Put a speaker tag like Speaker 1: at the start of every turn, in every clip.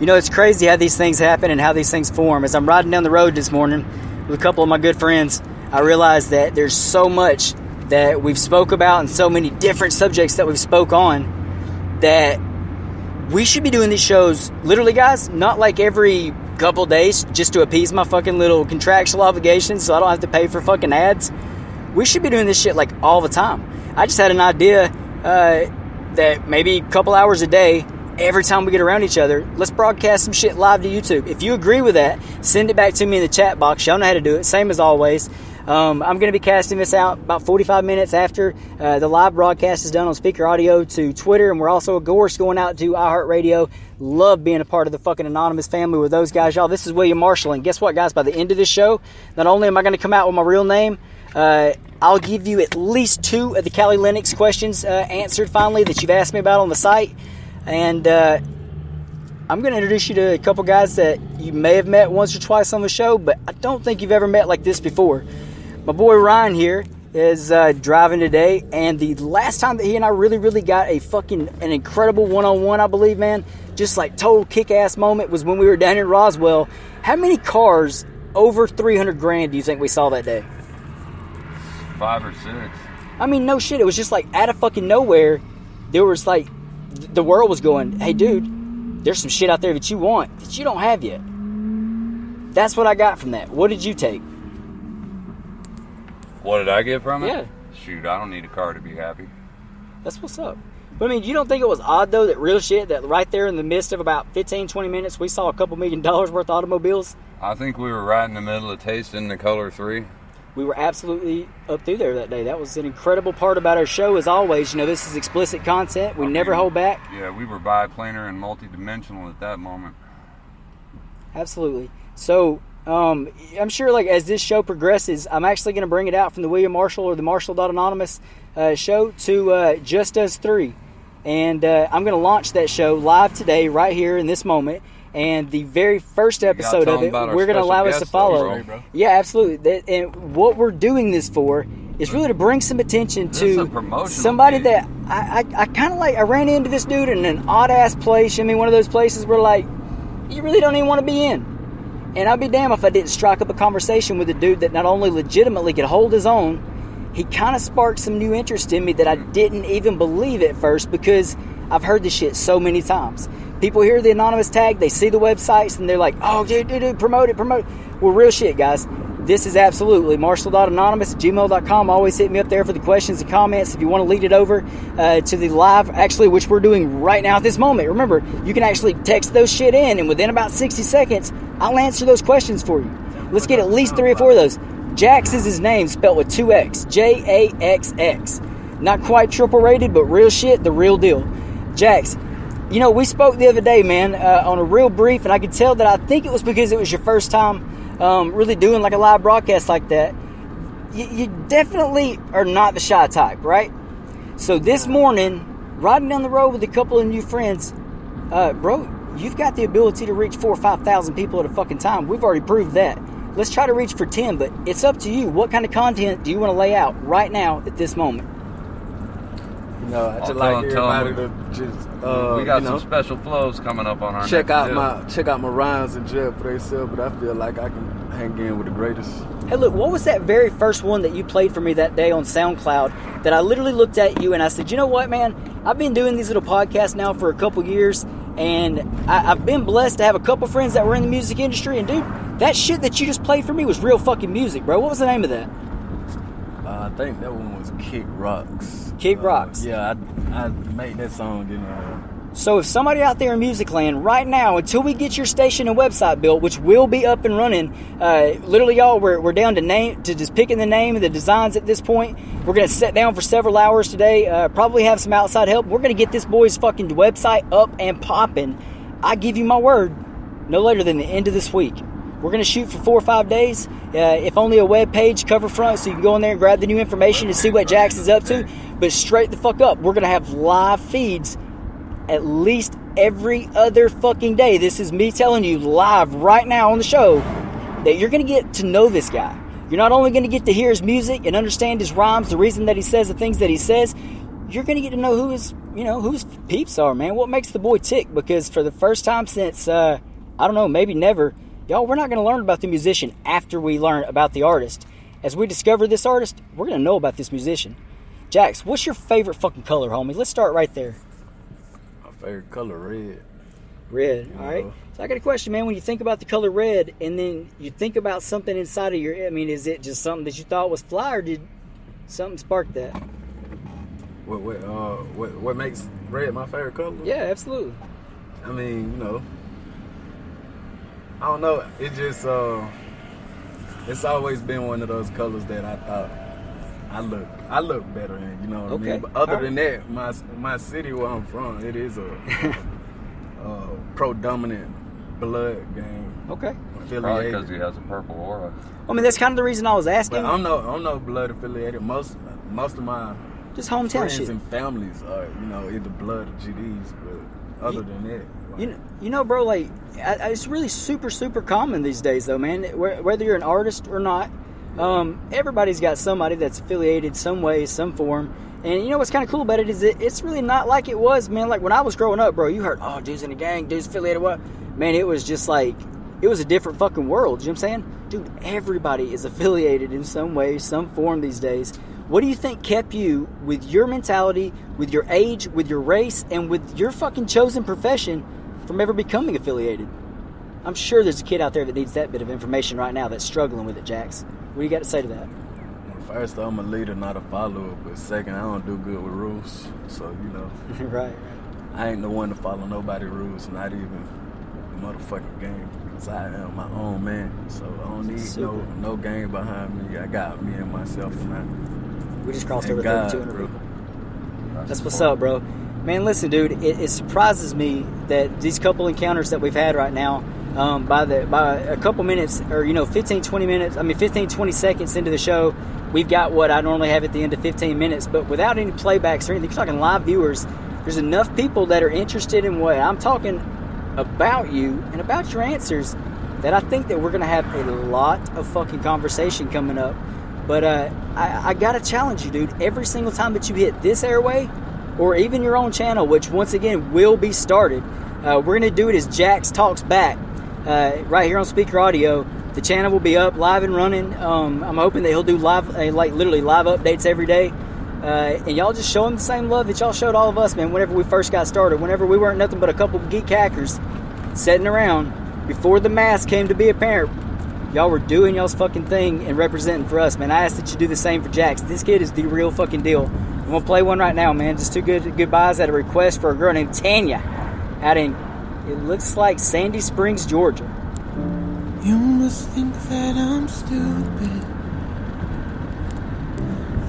Speaker 1: You know, it's crazy how these things happen and how these things form. As I'm riding down the road this morning with a couple of my good friends, I realized that there's so much that we've spoke about and so many different subjects that we've spoke on that we should be doing these shows, literally, guys, not like every couple days just to appease my fucking little contractual obligations so I don't have to pay for fucking ads. We should be doing this shit like all the time. I just had an idea that maybe a couple hours a day, every time we get around each other, let's broadcast some shit live to YouTube. If you agree with that, send it back to me in the chat box. Y'all know how to do it. Same as always. I'm going to be casting this out about 45 minutes after the live broadcast is done on Spreaker Audio to Twitter, and we're also, of course, going out to iHeartRadio. Love being a part of the fucking Anonymous family with those guys, y'all. This is William Marshall, and guess what, guys? By the end of this show, not only am I going to come out with my real name, I'll give you at least 2 of the Cali Linux questions answered finally that you've asked me about on the site. And I'm going to introduce you to a couple guys that you may have met once or twice on the show, but I don't think you've ever met like this before. My boy Ryan here is driving today, and the last time that he and I really got an incredible one-on-one, I believe, man, just like total kick-ass moment was when we were down in Roswell. How many cars over 300 grand do you think we saw that day?
Speaker 2: 5 or 6.
Speaker 1: I mean, no shit. It was just like out of fucking nowhere. There was like, the world was going, hey, dude, there's some shit out there that you want that you don't have yet. That's what I got from that. What did you take?
Speaker 2: What did I get from it?
Speaker 1: Yeah.
Speaker 2: Shoot, I don't need a car to be happy.
Speaker 1: That's what's up. But I mean, you don't think it was odd, though, that real shit, that right there in the midst of about 15, 20 minutes, we saw a couple $1 million worth of automobiles?
Speaker 2: I think we were right in the middle of tasting the Color 3.
Speaker 1: We were absolutely up through there that day. That was an incredible part about our show, as always. You know, this is explicit content. We never hold back.
Speaker 2: Yeah, we were biplanar and multidimensional at that moment.
Speaker 1: Absolutely. So, I'm sure, like, as this show progresses, I'm actually going to bring it out from the William Marshall or the Marshall.Anonymous show to Justusthree. And I'm going to launch that show live today, right here in this moment. And the very first episode of it, we're going to allow us to follow. Yeah, absolutely. And what we're doing this for is really to bring some attention to somebody that I kind of like. I ran into this dude in an odd ass place. I mean, one of those places where, like, you really don't even want to be in. And I'd be damned if I didn't strike up a conversation with a dude that not only legitimately could hold his own, he kind of sparked some new interest in me that I didn't even believe at first, because I've heard this shit so many times. People hear the anonymous tag, they see the websites, and they're like, oh, dude, promote it. Well, real shit, guys. This is absolutely marshall.anonymous@gmail.com. Always hit me up there for the questions and comments. If you want to lead it over to the live, actually, which we're doing right now at this moment. Remember, you can actually text those shit in, and within about 60 seconds, I'll answer those questions for you. Let's get at least 3 or 4 of those. Jax is his name, spelled with 2 X. Jaxx. Not quite triple rated, but real shit, the real deal. Jax, you know, we spoke the other day, man, on a real brief, and I could tell that I think it was because it was your first time really doing like a live broadcast like that. You definitely are not the shy type, right? So this morning, riding down the road with a couple of new friends, bro, you've got the ability to reach 4,000 or 5,000 people at a fucking time. We've already proved that. Let's try to reach for 10, but it's up to you. What kind of content do you want to lay out right now at this moment?
Speaker 3: You know, I just like everybody to just
Speaker 2: we got some special flows coming up on our
Speaker 3: check out my rhymes and jail for themselves, but I feel like I can hang in with the greatest.
Speaker 1: Hey, look, what was that very first one that you played for me that day on SoundCloud that I literally looked at you and I said, you know what, man? I've been doing these little podcasts now for a couple years, and I've been blessed to have a couple friends that were in the music industry, and dude, that shit that you just played for me was real fucking music, bro. What was the name of that?
Speaker 3: I think that one was Kick Rocks.
Speaker 1: Kick Rocks.
Speaker 3: Yeah, I made that song, you know.
Speaker 1: So if somebody out there in music land right now, until we get your station and website built, which will be up and running, literally, y'all, we're down to just picking the name and the designs at this point. We're going to sit down for several hours today, probably have some outside help. We're going to get this boy's fucking website up and popping. I give you my word, no later than the end of this week. We're going to shoot for 4 or 5 days, if only a web page cover front, so you can go in there and grab the new information and see what Jax is up to. But straight the fuck up, we're going to have live feeds at least every other fucking day. This is me telling you live right now on the show that you're going to get to know this guy. You're not only going to get to hear his music and understand his rhymes, the reason that he says the things that he says, you're going to get to know who his whose peeps are, man. What makes the boy tick? Because for the first time since, I don't know, maybe never, y'all, we're not going to learn about the musician after we learn about the artist. As we discover this artist, we're going to know about this musician. Jax, what's your favorite fucking color, homie? Let's start right there.
Speaker 3: My favorite color, red.
Speaker 1: Red, all right. So I got a question, man. When you think about the color red, and then you think about something inside of is it just something that you thought was fly, or did something spark that?
Speaker 3: What makes red my favorite color?
Speaker 1: Yeah, absolutely.
Speaker 3: I mean, I don't know. It just it's always been one of those colors that I thought I look better in. You know what I mean? But other than that, my city where I'm from, it is a pro-dominant blood game.
Speaker 1: Okay.
Speaker 2: Probably because he has a purple aura.
Speaker 1: I mean, that's kind of the reason I was asking.
Speaker 3: But I'm no blood affiliated. Most of my
Speaker 1: just hometown
Speaker 3: friends
Speaker 1: shit
Speaker 3: and families are either blood or GDs. But other than that,
Speaker 1: bro, like it's really super super common these days, though, man. Whether you're an artist or not, everybody's got somebody that's affiliated some way, some form. And what's kind of cool about it is it's really not like it was, man. Like when I was growing up, bro, you heard, oh, dude's in a gang, dude's affiliated, what? Man, it was just like, it was a different fucking world. You know what I'm saying? Dude, everybody is affiliated in some way, some form these days. What do you think kept you with your mentality, with your age, with your race, and with your fucking chosen profession from ever becoming affiliated? I'm sure there's a kid out there that needs that bit of information right now that's struggling with it, Jax. What do you got to say to that?
Speaker 3: First, I'm a leader, not a follower. But second, I don't do good with rules. So,
Speaker 1: Right.
Speaker 3: I ain't the one to follow nobody's rules, not even the motherfucking game. Because I am my own man. So I don't need no game behind me. I got me and myself now.
Speaker 1: We just crossed over 3,200
Speaker 3: bro.
Speaker 1: people. That's what's up, bro. Man, listen, dude, it surprises me that these couple encounters that we've had right now, by a couple minutes, or 15, 20 seconds into the show, we've got what I normally have at the end of 15 minutes, but without any playbacks or anything. You're talking live viewers. There's enough people that are interested in what I'm talking about you and about your answers that I think that we're going to have a lot of fucking conversation coming up. But I got to challenge you, dude. Every single time that you hit this airway, or even your own channel, which once again will be started, we're going to do it as Jax Talks Back right here on Spreaker Audio. The channel will be up, live and running. I'm hoping that he'll do live, literally live updates every day. And y'all just show him the same love that y'all showed all of us, man, whenever we first got started. Whenever we weren't nothing but a couple of geek hackers sitting around before the mask came to be apparent. Y'all were doing y'all's fucking thing and representing for us, man. I ask that you do the same for Jax. This kid is the real fucking deal. I'm going to play one right now, man. Just two goodbyes at a request for a girl named Tanya out in, it looks like Sandy Springs, Georgia.
Speaker 4: You must think that I'm stupid.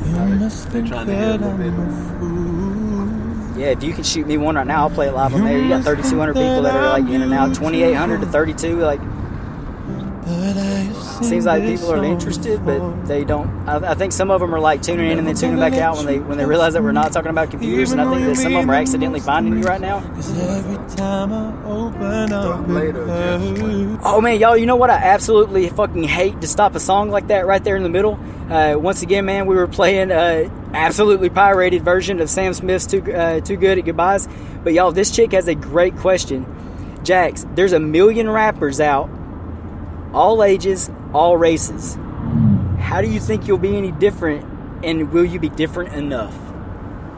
Speaker 4: You must think that I'm a fool.
Speaker 1: Yeah, if you can shoot me one right now, I'll play it live on there. You got 3,200 people that are in and out, 2,800 to 32, seems like people are interested, but they don't. I think some of them are tuning in and then tuning back out when they realize that we're not talking about computers, and I think that some of them are accidentally finding you right now. Oh man, y'all, you know what? I absolutely fucking hate to stop a song like that right there in the middle. Once again, man, we were playing absolutely pirated version of Sam Smith's Too Good at Goodbyes. But y'all, this chick has a great question. Jax, there's a million rappers out, all ages, all races. How do you think you'll be any different, and will you be different enough?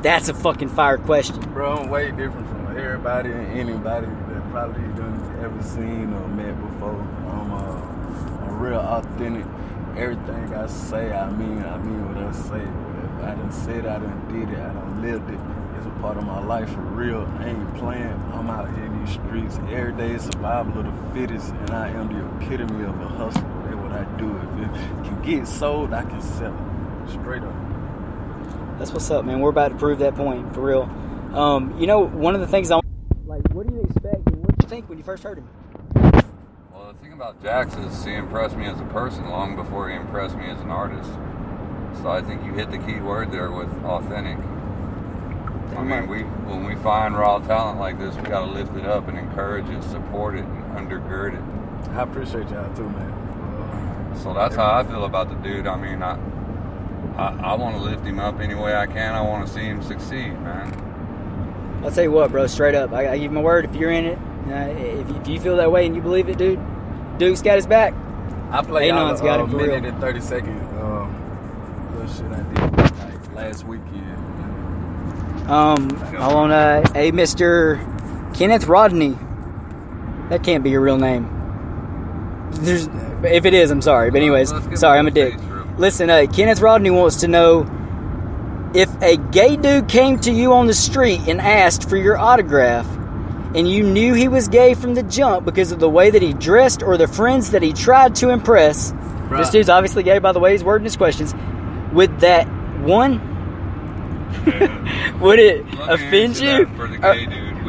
Speaker 1: That's a fucking fire question.
Speaker 3: Bro, I'm way different from everybody and anybody that probably done ever seen or met before. I'm real authentic. Everything I say, I mean what I say. If I done said it, I done did it, I done lived it. It's a part of my life for real. I ain't playing. I'm out here in these streets. Every day is survival of the fittest, and I am the epitome of a hustler. That's what I do. If it can get sold, I can sell it. Straight up.
Speaker 1: That's what's up, man. We're about to prove that point, for real. One of the things what do you expect, and what did you think when you first heard him?
Speaker 2: Well, the thing about Jax is he impressed me as a person long before he impressed me as an artist. So I think you hit the key word there with authentic. I mean, when we find raw talent like this, we got to lift it up and encourage it, support it, and undergird it.
Speaker 3: I appreciate y'all too, man.
Speaker 2: So that's how I feel about the dude. I mean, I want to lift him up any way I can. I want to see him succeed, man.
Speaker 1: I'll tell you what, bro, straight up. I give my word, if you're in it, if you feel that way and you believe it, dude, Duke's got his back.
Speaker 3: I played
Speaker 1: Anon's got
Speaker 3: a
Speaker 1: him for
Speaker 3: minute
Speaker 1: real.
Speaker 3: and 30-second little shit I did like last weekend.
Speaker 1: Hold on, hey, Mr. Kenneth Rodney. That can't be your real name. If it is, I'm sorry. But anyways, sorry, I'm a dick. Listen, Kenneth Rodney wants to know, if a gay dude came to you on the street and asked for your autograph, and you knew he was gay from the jump because of the way that he dressed or the friends that he tried to impress,
Speaker 3: Bruh.
Speaker 1: This dude's obviously gay by the way he's wording his questions, would that, one, would it offend you?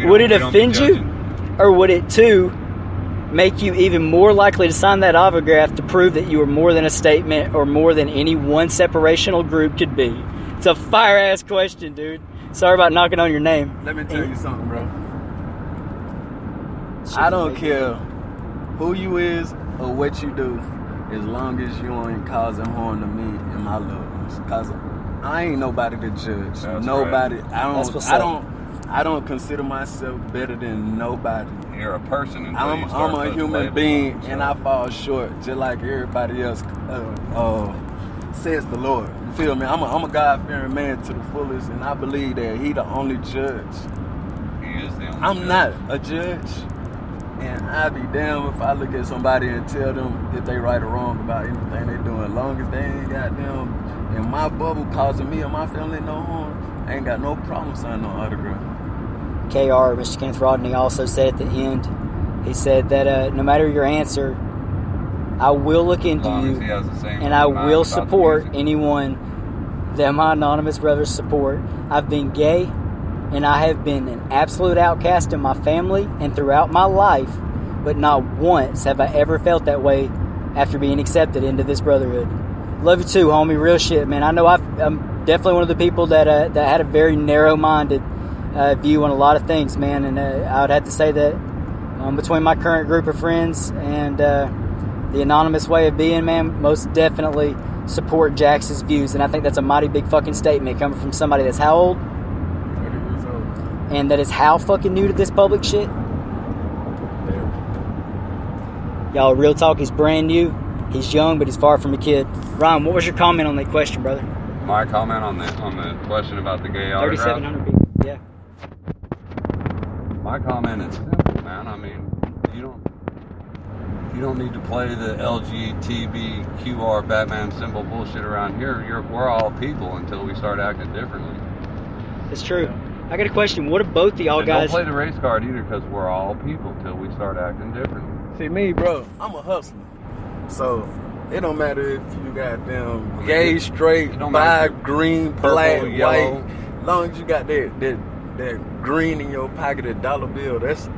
Speaker 1: Would it offend you? Or would it, two, make you even more likely to sign that autograph to prove that you were more than a statement or more than any one separational group could be? It's a fire-ass question, dude. Sorry about knocking on your name.
Speaker 3: Let me tell you something, bro. I don't care who you is or what you do, as long as you ain't causing harm to me and my loved ones. Cause I ain't nobody to judge.
Speaker 2: That's
Speaker 3: nobody.
Speaker 2: right.
Speaker 3: I don't consider myself better than nobody.
Speaker 2: You're a person until
Speaker 3: I'm
Speaker 2: you start
Speaker 3: a
Speaker 2: putting
Speaker 3: human
Speaker 2: labels
Speaker 3: being,
Speaker 2: on
Speaker 3: and I fall short just like everybody else. Says the Lord. You feel me? I'm a God-fearing man to the fullest, and I believe that He the only judge.
Speaker 2: He is the only
Speaker 3: I'm
Speaker 2: judge.
Speaker 3: not a judge, and I'd be damned if I look at somebody and tell them if they right or wrong about anything they doing. As long as they ain't got them in my bubble causing me or my family no harm, I ain't got no problem signing no autograph.
Speaker 1: KR, Mr. Kenneth Rodney, also said at the end, he said that no matter your answer, I will look into you, and I will support anyone that my anonymous brothers support. I've been gay, and I have been an absolute outcast in my family and throughout my life, but not once have I ever felt that way after being accepted into this brotherhood. Love you too, homie. Real shit, man. I know I'm definitely one of the people that had a very narrow-minded view on a lot of things, man, and I would have to say that between my current group of friends and the anonymous way of being, man, most definitely support Jax's views, and I think that's a mighty big fucking statement coming from somebody that's how old?
Speaker 3: 30 years old.
Speaker 1: And that is how fucking new to this public shit? Y'all, real talk, he's brand new. He's young, but he's far from a kid. Ryan, what was your comment on that question, brother?
Speaker 2: My comment on the question about the gay autograph?
Speaker 1: 3,700 people, yeah.
Speaker 2: My comment is simple, man. I mean, you don't need to play the LGBTQR Batman symbol bullshit around here. We're all people until we start acting differently.
Speaker 1: It's true. I got a question. What if both of y'all
Speaker 2: And
Speaker 1: guys...
Speaker 2: don't play the race card either, because we're all people till we start acting differently.
Speaker 3: See me, bro, I'm a hustler. So it don't matter if you got them gay, straight, bi, green, black,
Speaker 2: yellow.
Speaker 3: white. As long as you got that green in your pocket, a dollar bill, that's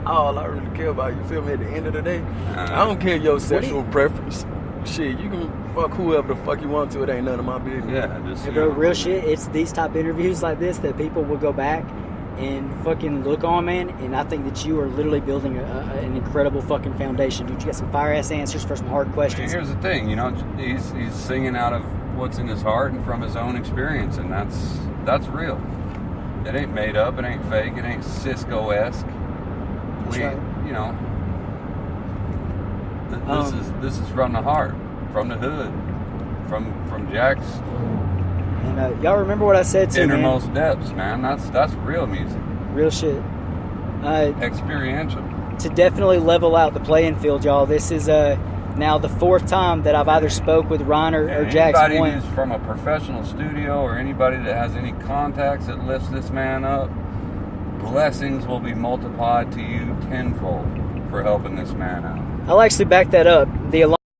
Speaker 3: all I really care about. You feel me? At the end of the day, I don't care your sexual preference. Shit, you can fuck whoever the fuck you want to. It ain't none of my business.
Speaker 2: Yeah, just
Speaker 1: Hey, bro, real shit, it's these type of interviews like this that people will go back and fucking look on, man, and I think that you are literally building an incredible fucking foundation, dude. You got some fire-ass answers for some hard questions.
Speaker 2: Here's the thing, he's singing out of what's in his heart and from his own experience, and that's real. It ain't made up, it ain't fake, it ain't Cisco-esque.
Speaker 1: That's right.
Speaker 2: This is from the heart, from the hood, from Jack's
Speaker 1: And y'all remember what I said too,
Speaker 2: innermost
Speaker 1: man?
Speaker 2: depths, man. That's real music.
Speaker 1: Real shit.
Speaker 2: Experiential.
Speaker 1: To definitely level out the playing field, y'all. This is now the fourth time that I've either spoke with Ryan or Jax.
Speaker 2: Anybody who's from a professional studio or anybody that has any contacts that lifts this man up, blessings will be multiplied to you tenfold for helping this man out.
Speaker 1: I'll actually back that up. The